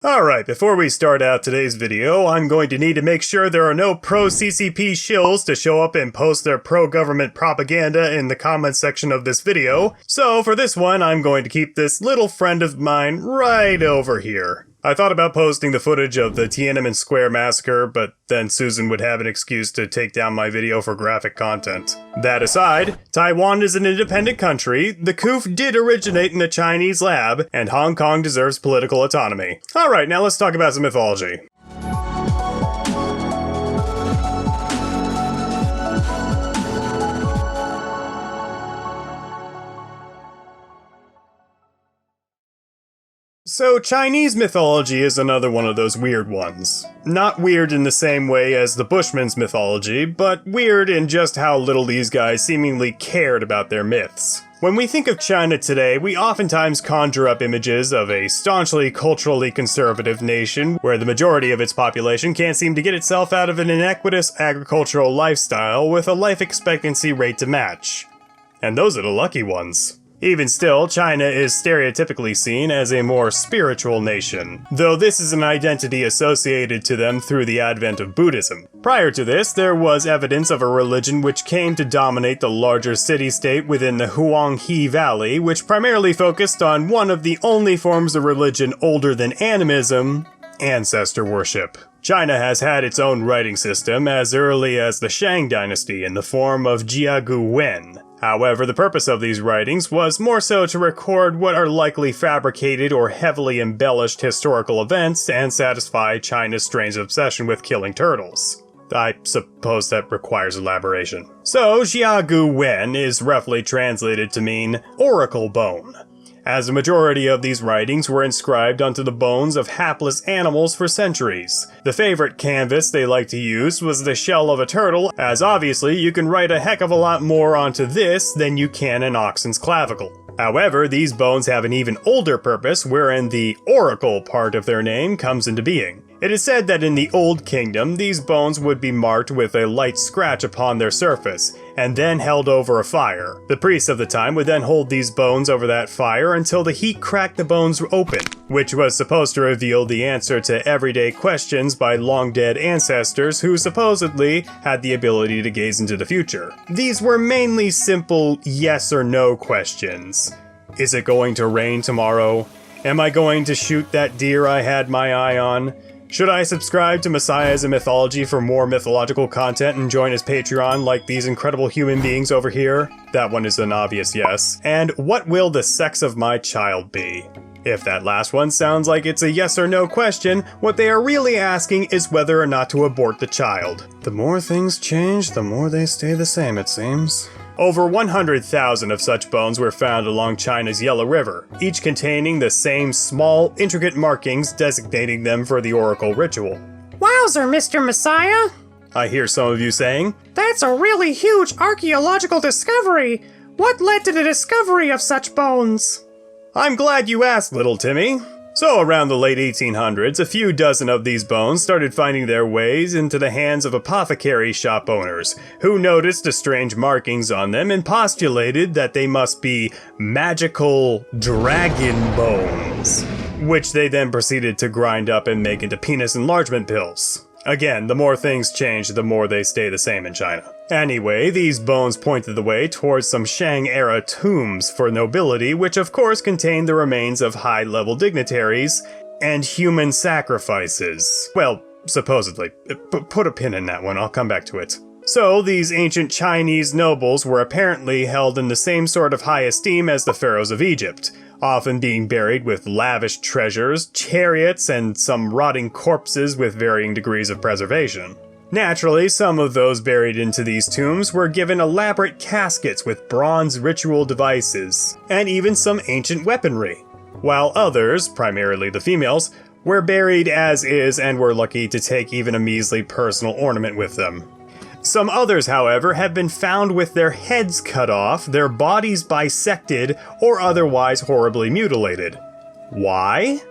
Alright, before we start out today's video, I'm going to need to make sure there are no pro-CCP shills to show up and post their pro-government propaganda in the comments section of this video. So for this one, I'm going to keep this little friend of mine right over here. I thought about posting the footage of the Tiananmen Square massacre, but then Susan would have an excuse to take down my video for graphic content. That aside, Taiwan is an independent country, the coup did originate in a Chinese lab, and Hong Kong deserves political autonomy. Alright, now let's talk about some mythology. So, Chinese mythology is another one of those weird ones. Not weird in the same way as the Bushman's mythology, but weird in just how little these guys seemingly cared about their myths. When we think of China today, we oftentimes conjure up images of a staunchly culturally conservative nation where the majority of its population can't seem to get itself out of an iniquitous agricultural lifestyle with a life expectancy rate to match. And those are the lucky ones. Even still, China is stereotypically seen as a more spiritual nation, though this is an identity associated to them through the advent of Buddhism. Prior to this, there was evidence of a religion which came to dominate the larger city-state within the Huanghe Valley, which primarily focused on one of the only forms of religion older than animism, ancestor worship. China has had its own writing system as early as the Shang dynasty in the form of Jiagu Wen. However, the purpose of these writings was more so to record what are likely fabricated or heavily embellished historical events and satisfy China's strange obsession with killing turtles. I suppose that requires elaboration. So, Jiagu Wen is roughly translated to mean oracle bone, as a majority of these writings were inscribed onto the bones of hapless animals for centuries. The favorite canvas they liked to use was the shell of a turtle, as obviously you can write a heck of a lot more onto this than you can an oxen's clavicle. However, these bones have an even older purpose wherein the oracle part of their name comes into being. It is said that in the Old Kingdom, these bones would be marked with a light scratch upon their surface, and then held over a fire. The priests of the time would then hold these bones over that fire until the heat cracked the bones open, which was supposed to reveal the answer to everyday questions by long-dead ancestors who supposedly had the ability to gaze into the future. These were mainly simple yes or no questions. Is it going to rain tomorrow? Am I going to shoot that deer I had my eye on? Should I subscribe to Messiahs and Mythology for more mythological content and join his Patreon like these incredible human beings over here? That one is an obvious yes. And what will the sex of my child be? If that last one sounds like it's a yes or no question, what they are really asking is whether or not to abort the child. The more things change, the more they stay the same, it seems. Over 100,000 of such bones were found along China's Yellow River, each containing the same small, intricate markings designating them for the oracle ritual. Wowzer, Mr. Messiah! I hear some of you saying, That's a really huge archaeological discovery! What led to the discovery of such bones? I'm glad you asked, little Timmy. So around the late 1800s, a few dozen of these bones started finding their ways into the hands of apothecary shop owners, who noticed the strange markings on them and postulated that they must be magical dragon bones, which they then proceeded to grind up and make into penis enlargement pills. Again, the more things change, the more they stay the same in China. Anyway, these bones pointed the way towards some Shang-era tombs for nobility, which of course contained the remains of high-level dignitaries and human sacrifices. Well, supposedly. Put a pin in that one, I'll come back to it. So, these ancient Chinese nobles were apparently held in the same sort of high esteem as the pharaohs of Egypt, often being buried with lavish treasures, chariots, and some rotting corpses with varying degrees of preservation. Naturally, some of those buried into these tombs were given elaborate caskets with bronze ritual devices, and even some ancient weaponry, while others, primarily the females, were buried as is and were lucky to take even a measly personal ornament with them. Some others, however, have been found with their heads cut off, their bodies bisected, or otherwise horribly mutilated. Why?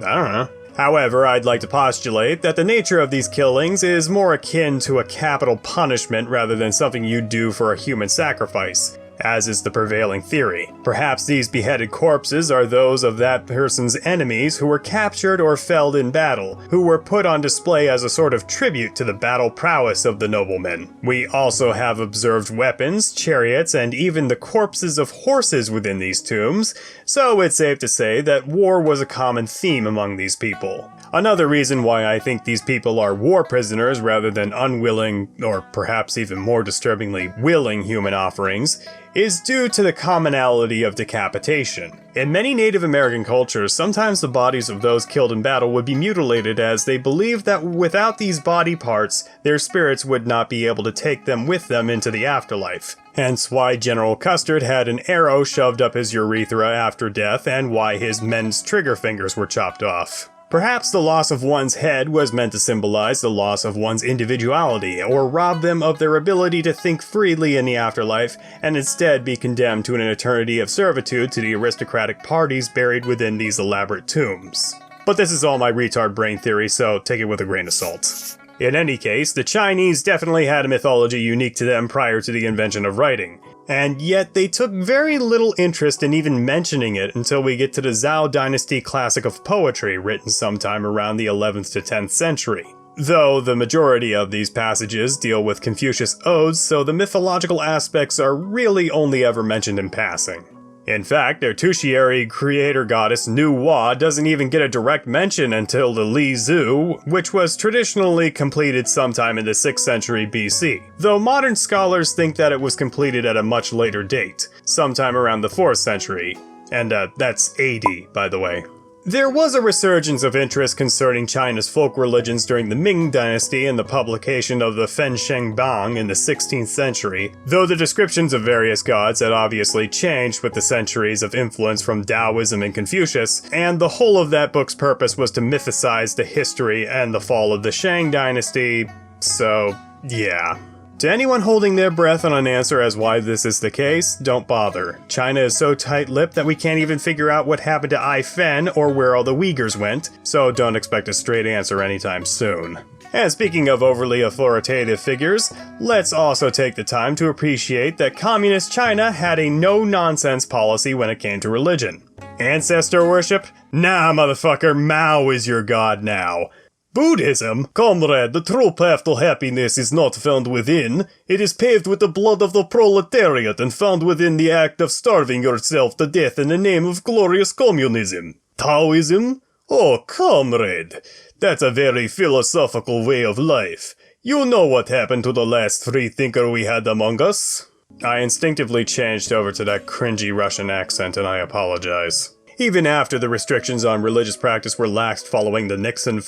I don't know. However, I'd like to postulate that the nature of these killings is more akin to a capital punishment rather than something you'd do for a human sacrifice. as is the prevailing theory. Perhaps these beheaded corpses are those of that person's enemies who were captured or felled in battle, who were put on display as a sort of tribute to the battle prowess of the noblemen. We also have observed weapons, chariots, and even the corpses of horses within these tombs, so it's safe to say that war was a common theme among these people. Another reason why I think these people are war prisoners rather than unwilling, or perhaps even more disturbingly, willing human offerings, is due to the commonality of decapitation. In many Native American cultures, sometimes the bodies of those killed in battle would be mutilated as they believed that without these body parts, their spirits would not be able to take them with them into the afterlife. Hence why General Custard had an arrow shoved up his urethra after death and why his men's trigger fingers were chopped off. Perhaps the loss of one's head was meant to symbolize the loss of one's individuality, or rob them of their ability to think freely in the afterlife, and instead be condemned to an eternity of servitude to the aristocratic parties buried within these elaborate tombs. But this is all my retard brain theory, so take it with a grain of salt. In any case, the Chinese definitely had a mythology unique to them prior to the invention of writing. And yet they took very little interest in even mentioning it until we get to the Zhou Dynasty classic of poetry written sometime around the 11th to 10th century. Though the majority of these passages deal with Confucius odes, so the mythological aspects are really only ever mentioned in passing. In fact, their tertiary creator goddess Nu-Wa doesn't even get a direct mention until the Li Zhu, which was traditionally completed sometime in the 6th century BC, though modern scholars think that it was completed at a much later date, sometime around the 4th century, and that's AD, by the way. There was a resurgence of interest concerning China's folk religions during the Ming Dynasty and the publication of the Fensheng Bang in the 16th century, though the descriptions of various gods had obviously changed with the centuries of influence from Taoism and Confucius, and the whole of that book's purpose was to mythicize the history and the fall of the Shang Dynasty, so yeah. To anyone holding their breath on an answer as why this is the case, don't bother. China is so tight-lipped that we can't even figure out what happened to Ai Fen or where all the Uyghurs went, so don't expect a straight answer anytime soon. And speaking of overly authoritative figures, let's also take the time to appreciate that Communist China had a no-nonsense policy when it came to religion. Ancestor worship? Nah, motherfucker, Mao is your god now. Buddhism? Comrade, the true path to happiness is not found within. It is paved with the blood of the proletariat and found within the act of starving yourself to death in the name of glorious communism. Taoism? Oh, comrade, that's a very philosophical way of life. You know what happened to the last free thinker we had among us. I instinctively changed over to that cringy Russian accent and I apologize. Even after the restrictions on religious practice were laxed following the Nixon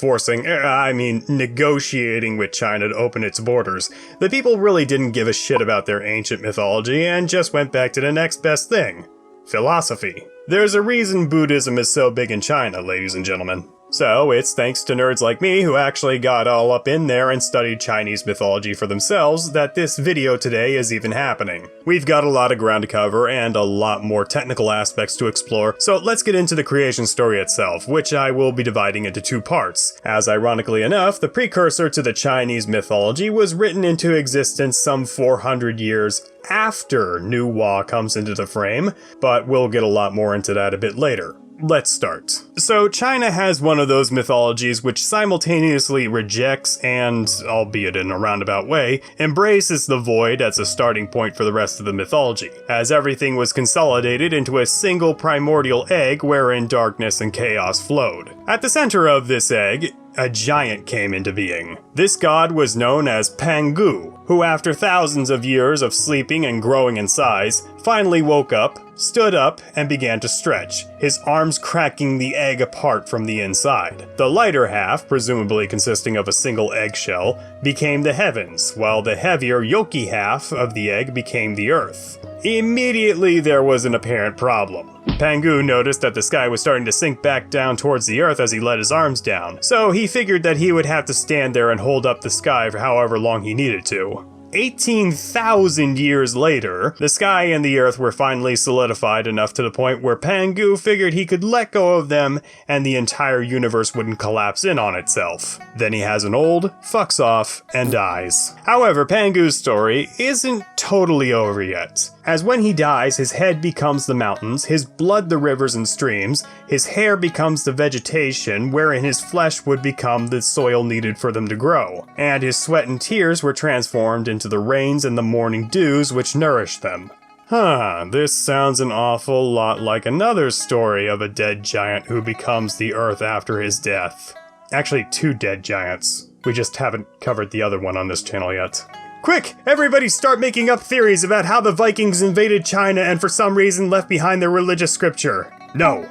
negotiating with China to open its borders, the people really didn't give a shit about their ancient mythology and just went back to the next best thing: philosophy. There's a reason Buddhism is so big in China, ladies and gentlemen. So it's thanks to nerds like me who actually got all up in there and studied Chinese mythology for themselves that this video today is even happening. We've got a lot of ground to cover and a lot more technical aspects to explore, so let's get into the creation story itself, which I will be dividing into two parts, as ironically enough, the precursor to the Chinese mythology was written into existence some 400 years after Nu-Wa comes into the frame, but we'll get a lot more into that a bit later. Let's start. So China has one of those mythologies which simultaneously rejects and, albeit in a roundabout way, embraces the void as a starting point for the rest of the mythology, as everything was consolidated into a single primordial egg wherein darkness and chaos flowed. At the center of this egg, a giant came into being. This god was known as Pangu, who after thousands of years of sleeping and growing in size, finally woke up, stood up, and began to stretch, his arms cracking the egg apart from the inside. The lighter half, presumably consisting of a single eggshell, became the heavens, while the heavier yolky half of the egg became the earth. Immediately there was an apparent problem. Pangu noticed that the sky was starting to sink back down towards the earth as he let his arms down, so he figured that he would have to stand there and hold up the sky for however long he needed to. 18,000 years later, the sky and the earth were finally solidified enough to the point where Pangu figured he could let go of them and the entire universe wouldn't collapse in on itself. Then he has an old, fucks off, and dies. However, Pangu's story isn't totally over yet. as when he dies, his head becomes the mountains, his blood the rivers and streams, his hair becomes the vegetation, wherein his flesh would become the soil needed for them to grow, and his sweat and tears were transformed into the rains and the morning dews which nourished them. This sounds an awful lot like another story of a dead giant who becomes the earth after his death. Actually, 2 dead giants. We just haven't covered the other one on this channel yet. Quick! Everybody start making up theories about how the Vikings invaded China and for some reason left behind their religious scripture. No.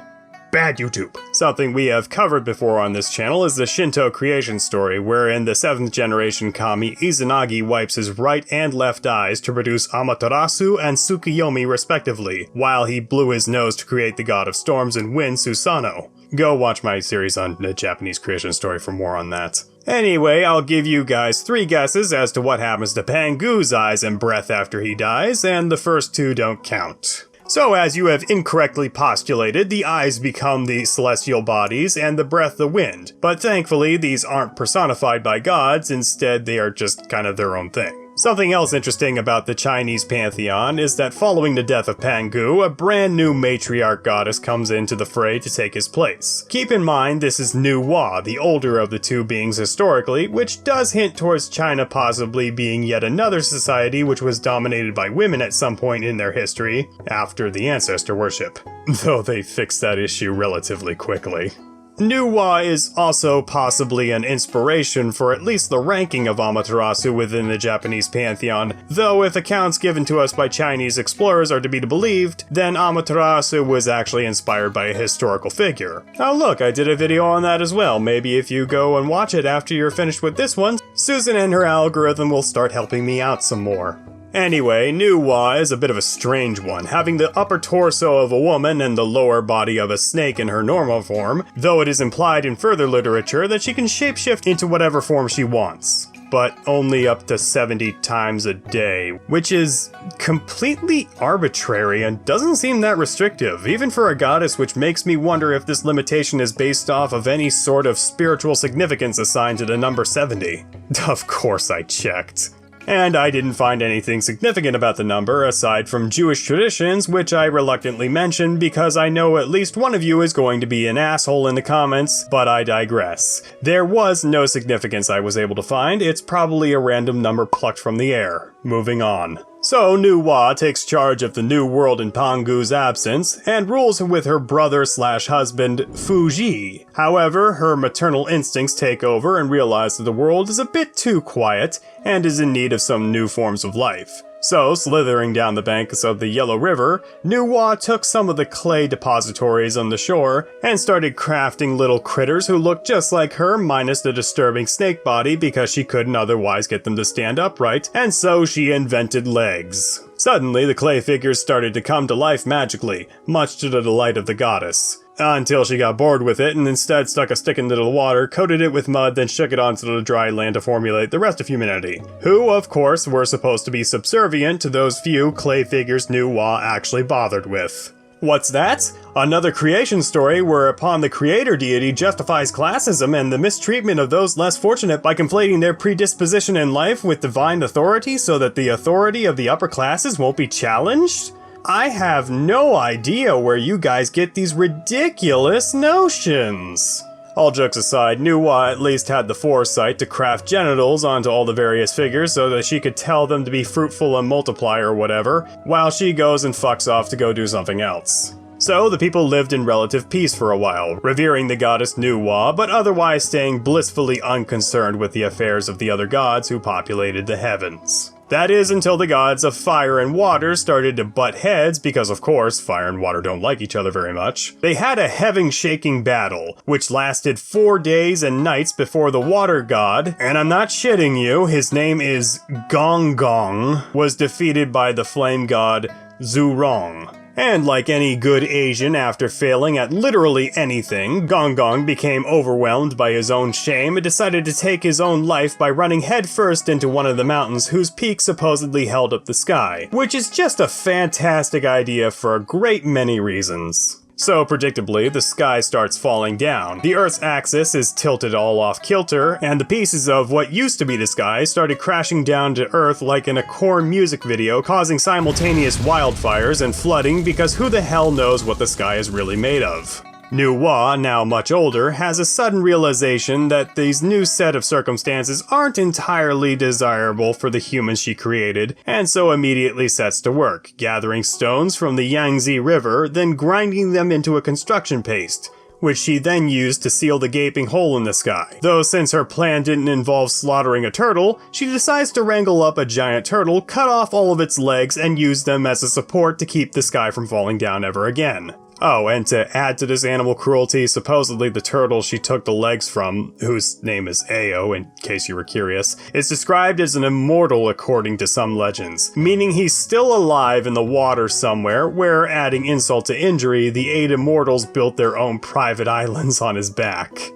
Bad YouTube. Something we have covered before on this channel is the Shinto creation story, wherein the 7th generation kami Izanagi wipes his right and left eyes to produce Amaterasu and Tsukuyomi respectively, while he blew his nose to create the god of storms and wind Susanoo. Go watch my series on the Japanese creation story for more on that. Anyway, I'll give you guys 3 guesses as to what happens to Pangu's eyes and breath after he dies, and the first 2 don't count. So, as you have incorrectly postulated, the eyes become the celestial bodies and the breath the wind, but thankfully these aren't personified by gods, instead they are just kind of their own thing. Something else interesting about the Chinese pantheon is that following the death of Pangu, a brand new matriarch goddess comes into the fray to take his place. Keep in mind this is Nuwa, the older of the 2 beings historically, which does hint towards China possibly being yet another society which was dominated by women at some point in their history, after the ancestor worship. Though they fixed that issue relatively quickly. Nuwa is also possibly an inspiration for at least the ranking of Amaterasu within the Japanese pantheon, though if accounts given to us by Chinese explorers are to be believed, then Amaterasu was actually inspired by a historical figure. Oh look, I did a video on that as well. Maybe if you go and watch it after you're finished with this one, Susan and her algorithm will start helping me out some more. Anyway, Nuwa is a bit of a strange one, having the upper torso of a woman and the lower body of a snake in her normal form, though it is implied in further literature that she can shapeshift into whatever form she wants. But only up to 70 times a day, which is completely arbitrary and doesn't seem that restrictive, even for a goddess, which makes me wonder if this limitation is based off of any sort of spiritual significance assigned to the number 70. Of course I checked. And I didn't find anything significant about the number aside from Jewish traditions, which I reluctantly mention because I know at least one of you is going to be an asshole in the comments, but I digress. There was no significance I was able to find, it's probably a random number plucked from the air. Moving on. So Nuwa takes charge of the new world in Pangu's absence, and rules with her brother/husband, Fuji. However, her maternal instincts take over and realize that the world is a bit too quiet, and is in need of some new forms of life. So, slithering down the banks of the Yellow River, Nuwa took some of the clay depositories on the shore, and started crafting little critters who looked just like her minus the disturbing snake body because she couldn't otherwise get them to stand upright, and so she invented legs. Suddenly, the clay figures started to come to life magically, much to the delight of the goddess. Until she got bored with it and instead stuck a stick into the water, coated it with mud, then shook it onto the dry land to formulate the rest of humanity, who, of course, were supposed to be subservient to those few clay figures Nuwa actually bothered with. What's that? Another creation story whereupon the creator deity justifies classism and the mistreatment of those less fortunate by conflating their predisposition in life with divine authority so that the authority of the upper classes won't be challenged? I have no idea where you guys get these ridiculous notions. All jokes aside, Nuwa at least had the foresight to craft genitals onto all the various figures so that she could tell them to be fruitful and multiply or whatever, while she goes and fucks off to go do something else. So the people lived in relative peace for a while, revering the goddess Nuwa, but otherwise staying blissfully unconcerned with the affairs of the other gods who populated the heavens. That is until the gods of fire and water started to butt heads because, of course, fire and water don't like each other very much. They had a heaven-shaking battle, which lasted 4 days and nights before the water god, and I'm not shitting you, his name is Gong Gong, was defeated by the flame god Zhurong. And like any good Asian after failing at literally anything, Gong Gong became overwhelmed by his own shame and decided to take his own life by running headfirst into one of the mountains whose peak supposedly held up the sky, which is just a fantastic idea for a great many reasons. So, predictably, the sky starts falling down. The Earth's axis is tilted all off kilter, and the pieces of what used to be the sky started crashing down to Earth like in a Korn music video, causing simultaneous wildfires and flooding because who the hell knows what the sky is really made of. Nuwa, now much older, has a sudden realization that these new set of circumstances aren't entirely desirable for the humans she created, and so immediately sets to work, gathering stones from the Yangtze River, then grinding them into a construction paste, which she then used to seal the gaping hole in the sky. Though since her plan didn't involve slaughtering a turtle, she decides to wrangle up a giant turtle, cut off all of its legs, and use them as a support to keep the sky from falling down ever again. Oh, and to add to this animal cruelty, supposedly the turtle she took the legs from, whose name is Ao in case you were curious, is described as an immortal according to some legends, meaning he's still alive in the water somewhere, where, adding insult to injury, the 8 immortals built their own private islands on his back.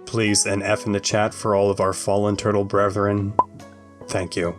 Please an F in the chat for all of our fallen turtle brethren. Thank you.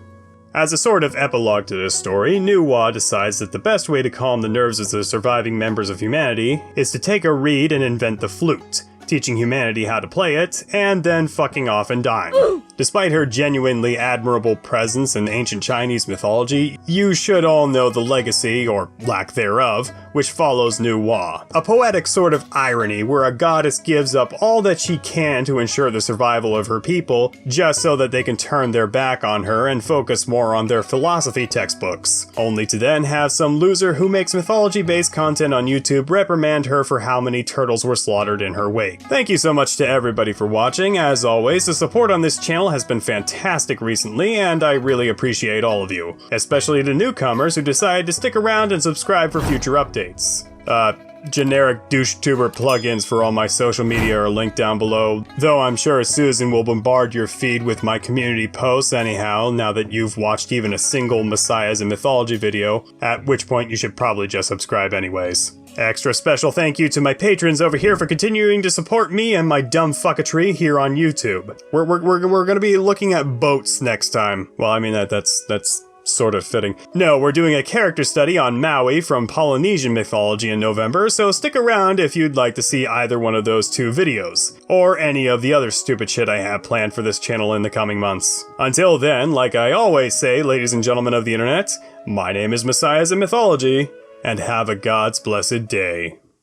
As a sort of epilogue to this story, Nuwa decides that the best way to calm the nerves of the surviving members of humanity is to take a reed and invent the flute, teaching humanity how to play it, and then fucking off and dying. Despite her genuinely admirable presence in ancient Chinese mythology, you should all know the legacy, or lack thereof, which follows Nuwa. A poetic sort of irony where a goddess gives up all that she can to ensure the survival of her people, just so that they can turn their back on her and focus more on their philosophy textbooks, only to then have some loser who makes mythology-based content on YouTube reprimand her for how many turtles were slaughtered in her wake. Thank you so much to everybody for watching. As always, the support on this channel has been fantastic recently, and I really appreciate all of you, especially the newcomers who decided to stick around and subscribe for future updates. Generic douche-tuber plugins for all my social media are linked down below, though I'm sure Susan will bombard your feed with my community posts anyhow, now that you've watched even a single Messiahs in Mythology video, at which point you should probably just subscribe anyways. Extra special thank you to my patrons over here for continuing to support me and my dumb fucketry here on YouTube. We're gonna be looking at boats next time. Well, I mean, that's sort of fitting. No, we're doing a character study on Maui from Polynesian mythology in November, so stick around if you'd like to see either one of those 2 videos, or any of the other stupid shit I have planned for this channel in the coming months. Until then, like I always say, ladies and gentlemen of the internet, my name is Messiahs in Mythology, and have a God's blessed day.